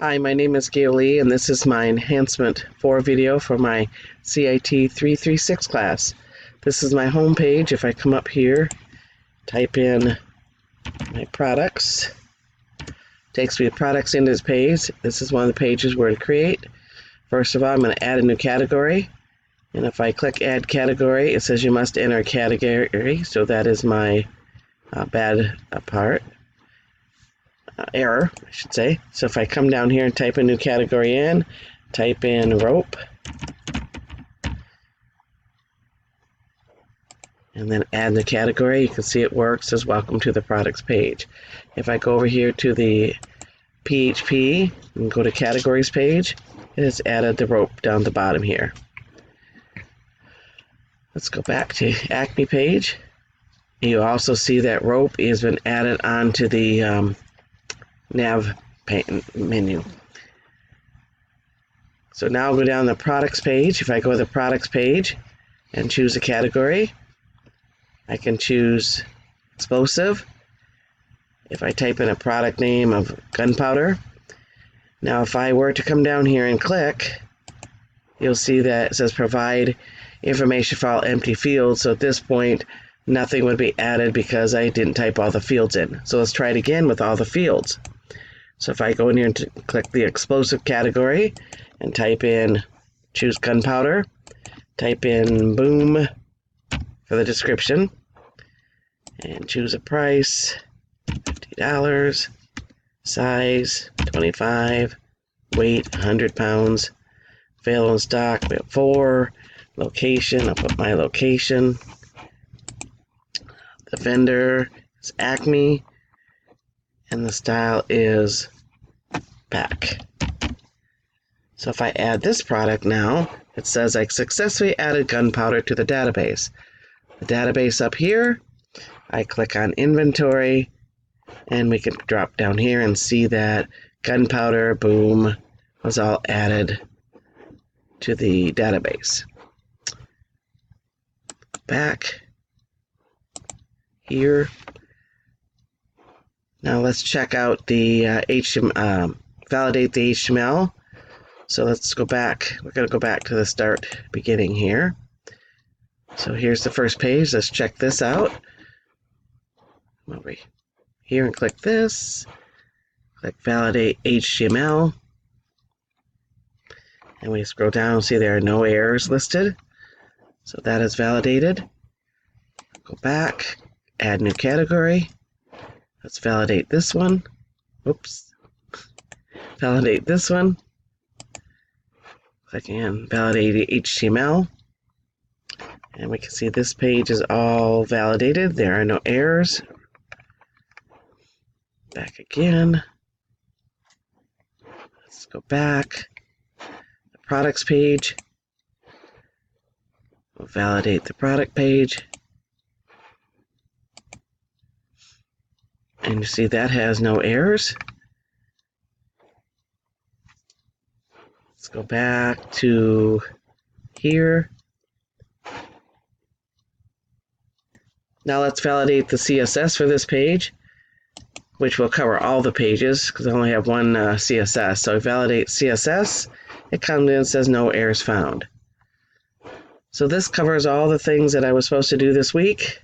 Hi, my name is Gail Lee, and this is my Enhancement 4 video for my CIT 336 class. This is my home page. If I come up here, type in my products, takes me to products into this page. This is one of the pages where to create. First of all, I'm going to add a new category, and if I click Add Category, it says you must enter a category, so that is my bad part. Error, I should say. So if I come down here and type a new category in, type in rope, and then add the category, you can see it works. It says welcome to the products page. If I go over here to the PHP and go to categories page, it has added the rope down the bottom here. Let's go back to Acme page. You also see that rope has been added onto the nav menu. So now I'll go down the products page. If I go to the products page and choose a category, I can choose explosive. If I type in a product name of gunpowder, now if I were to come down here and click, you'll see that it says provide information for all empty fields. So at this point, nothing would be added because I didn't type all the fields in. So let's try it again with all the fields. So if I go in here and click the explosive category and type in, choose gunpowder, type in boom for the description, and choose a price, $50, size, 25, weight, 100 pounds, available in stock, we have 4, location, I'll put my location, the vendor is Acme, and the style is pack. So if I add this product now, it says I successfully added gunpowder to the database. The database up here, I click on inventory, and we can drop down here and see that gunpowder, boom, was all added to the database. Back here. Now let's check out the HTML, validate the HTML. So let's go back. We're going to go back to the beginning here. So here's the first page. Let's check this out. Come over here and click this. Click validate HTML. And we scroll down and see there are no errors listed. So that is validated. Go back, add new category. Let's validate this one. Oops. Validate this one. Click in validate HTML. And we can see this page is all validated. There are no errors. Back again. Let's go back. The products page. We'll validate the product page. And you see that has no errors. Let's go back to here. Now let's validate the CSS for this page, which will cover all the pages because I only have one CSS. So I validate CSS. It comes in and says no errors found. So this covers all the things that I was supposed to do this week.